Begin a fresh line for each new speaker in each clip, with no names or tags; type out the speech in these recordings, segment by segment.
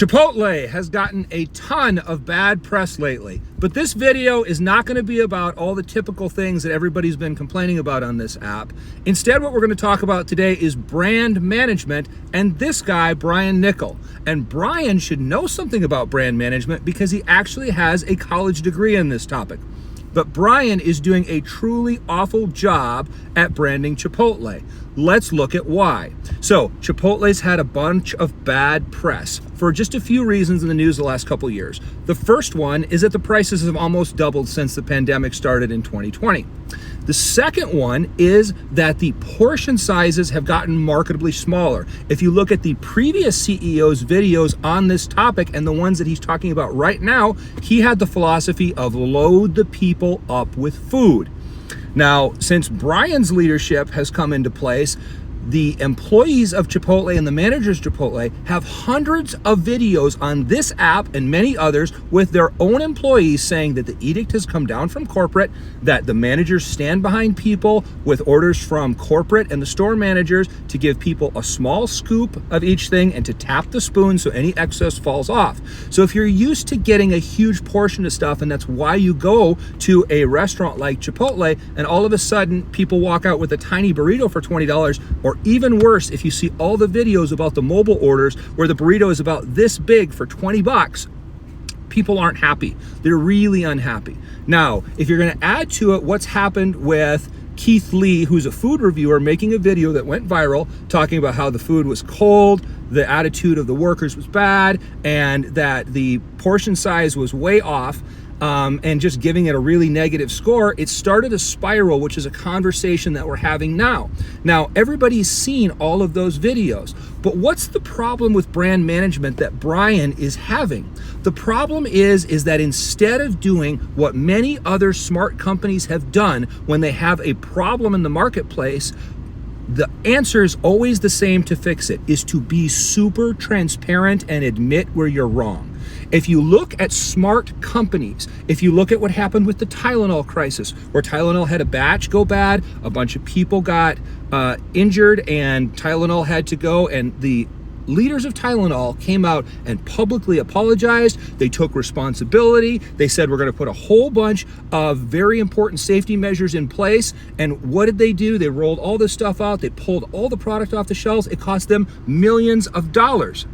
Chipotle has gotten a ton of bad press lately, but this video is not going to be about all the typical things that everybody's been complaining about on this app. Instead, what we're going to talk about today is brand management and this guy, Brian Nichols. And Brian should know something about brand management because he actually has a college degree in this topic. But Brian is doing a truly awful job at branding Chipotle. Let's look at why. So Chipotle's had a bunch of bad press for just a few reasons in the news the last couple of years. The first one is that the prices have almost doubled since the pandemic started in 2020. The second one is that the portion sizes have gotten markedly smaller. If you look at the previous CEO's videos on this topic and the ones that he's talking about right now, he had the philosophy of load the people up with food. Now, since Brian's leadership has come into place, the employees of Chipotle and the managers of Chipotle have hundreds of videos on this app and many others with their own employees saying that the edict has come down from corporate, that the managers stand behind people with orders from corporate and the store managers to give people a small scoop of each thing and to tap the spoon so any excess falls off. So if you're used to getting a huge portion of stuff, and that's why you go to a restaurant like Chipotle, and all of a sudden people walk out with a tiny burrito for $20, or even worse, if you see all the videos about the mobile orders where the burrito is about this big for 20 bucks, people aren't happy. They're really unhappy. Now, if you're going to add to it what's happened with Keith Lee, who's a food reviewer, making a video that went viral talking about how the food was cold, the attitude of the workers was bad, and that the portion size was way off, and just giving it a really negative score, it started a spiral, which is a conversation that we're having now. Now, everybody's seen all of those videos, but what's the problem with brand management that Brian is having? The problem is that instead of doing what many other smart companies have done when they have a problem in the marketplace, the answer is always the same to fix it, is to be super transparent and admit where you're wrong. If you look at smart companies, if you look at what happened with the Tylenol crisis, where Tylenol had a batch go bad, a bunch of people got injured and Tylenol had to go, and the leaders of Tylenol came out and publicly apologized. They took responsibility. They said, we're going to put a whole bunch of very important safety measures in place. And what did they do? They rolled all this stuff out. They pulled all the product off the shelves. It cost them millions of dollars.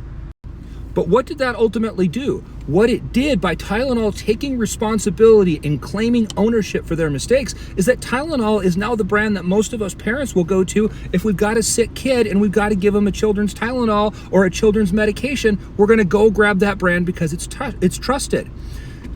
But what did that ultimately do? What it did by Tylenol taking responsibility and claiming ownership for their mistakes is that Tylenol is now the brand that most of us parents will go to if we've got a sick kid and we've got to give them a children's Tylenol or a children's medication. We're going to go grab that brand because it's trusted.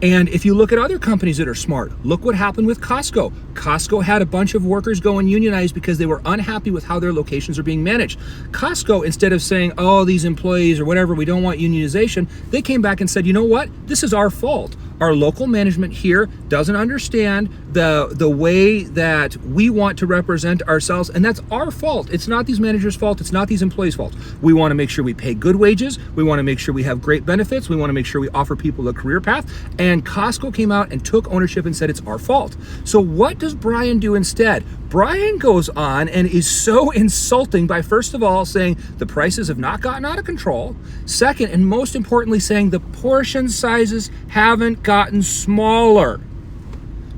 And if you look at other companies that are smart, look what happened with Costco. Costco had a bunch of workers go and unionize because they were unhappy with how their locations are being managed. Costco, instead of saying, oh, these employees or whatever, we don't want unionization, they came back and said, you know what? This is our fault. Our local management here doesn't understand the way that we want to represent ourselves, and that's our fault. It's not these managers' fault. It's not these employees' fault. We want to make sure we pay good wages. We want to make sure we have great benefits. We want to make sure we offer people a career path. And Costco came out and took ownership and said it's our fault. So what does Brian do instead? Brian goes on and is so insulting by, first of all, saying the prices have not gotten out of control. Second, and most importantly, saying the portion sizes haven't gotten smaller.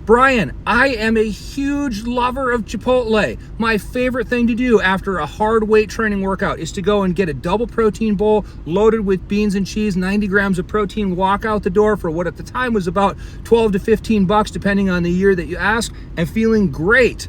Brian, I am a huge lover of Chipotle. My favorite thing to do after a hard weight training workout is to go and get a double protein bowl loaded with beans and cheese, 90 grams of protein, walk out the door for what at the time was about 12 to 15 bucks, depending on the year that you ask, and feeling great.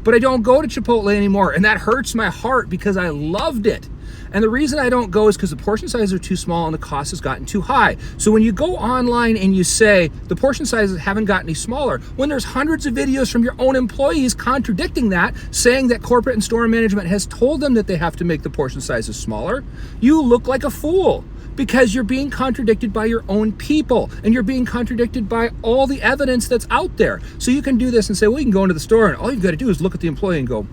But I don't go to Chipotle anymore, and that hurts my heart because I loved it. And the reason I don't go is because the portion sizes are too small and the cost has gotten too high. So when you go online and you say the portion sizes haven't gotten any smaller, when there's hundreds of videos from your own employees contradicting that, saying that corporate and store management has told them that they have to make the portion sizes smaller, you look like a fool. Because you're being contradicted by your own people and you're being contradicted by all the evidence that's out there. So you can do this and say, well, you can go into the store and all you've got to do is look at the employee and go,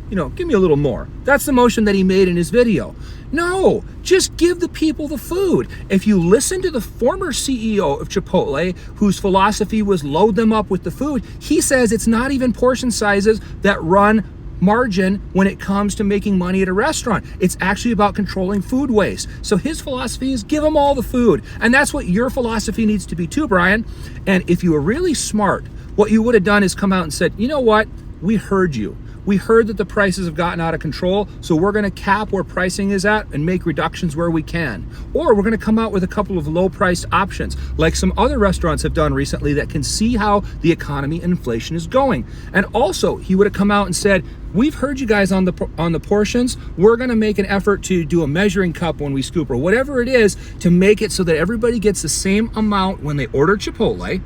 you know, give me a little more. That's the motion that he made in his video. No, just give the people the food. If you listen to the former CEO of Chipotle, whose philosophy was load them up with the food, he says it's not even portion sizes that run margin when it comes to making money at a restaurant. It's actually about controlling food waste. So his philosophy is give them all the food. And that's what your philosophy needs to be too, Brian. And if you were really smart, what you would have done is come out and said, you know what? We heard you. We heard that the prices have gotten out of control, so we're going to cap where pricing is at and make reductions where we can. Or we're going to come out with a couple of low-priced options, like some other restaurants have done recently that can see how the economy and inflation is going. And also, he would have come out and said, we've heard you guys on the portions. We're going to make an effort to do a measuring cup when we scoop, or whatever it is, to make it so that everybody gets the same amount when they order Chipotle.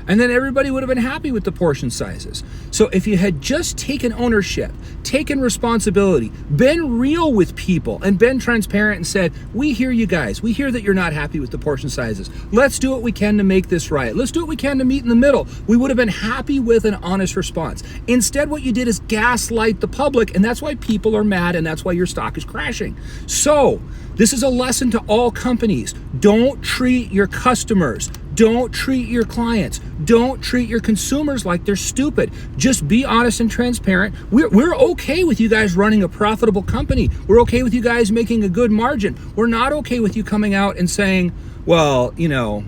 And then everybody would have been happy with the portion sizes. So if you had just taken ownership, taken responsibility, been real with people, and been transparent and said, we hear you guys. We hear that you're not happy with the portion sizes. Let's do what we can to make this right. Let's do what we can to meet in the middle. We would have been happy with an honest response. Instead, what you did is gaslight the public, and that's why people are mad, and that's why your stock is crashing. So this is a lesson to all companies. Don't treat your customers, don't treat your clients, don't treat your consumers like they're stupid. Just be honest and transparent. We're okay with you guys running a profitable company. We're okay with you guys making a good margin. We're not okay with you coming out and saying, well, you know,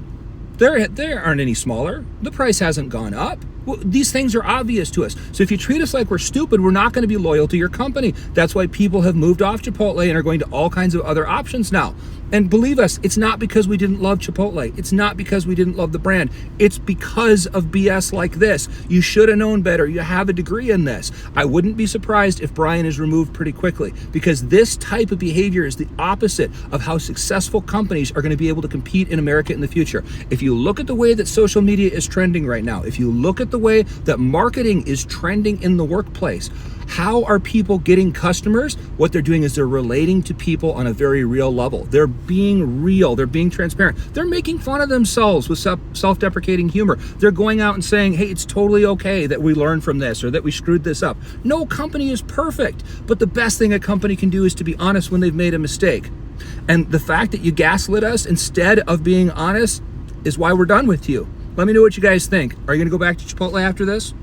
there aren't any smaller. The price hasn't gone up. Well, these things are obvious to us. So if you treat us like we're stupid, we're not going to be loyal to your company. That's why people have moved off Chipotle and are going to all kinds of other options now. And believe us, it's not because we didn't love Chipotle. It's not because we didn't love the brand. It's because of BS like this. You should have known better. You have a degree in this. I wouldn't be surprised if Brian is removed pretty quickly, because this type of behavior is the opposite of how successful companies are going to be able to compete in America in the future. If you look at the way that social media is trending right now, if you look at the way that marketing is trending in the workplace, how are people getting customers? What they're doing is they're relating to people on a very real level. They're being real. They're being transparent. They're making fun of themselves with self-deprecating humor. They're going out and saying, hey, it's totally okay that we learned from this or that we screwed this up. No company is perfect, but the best thing a company can do is to be honest when they've made a mistake. And the fact that you gaslit us instead of being honest is why we're done with you. Let me know what you guys think. Are you going to go back to Chipotle after this?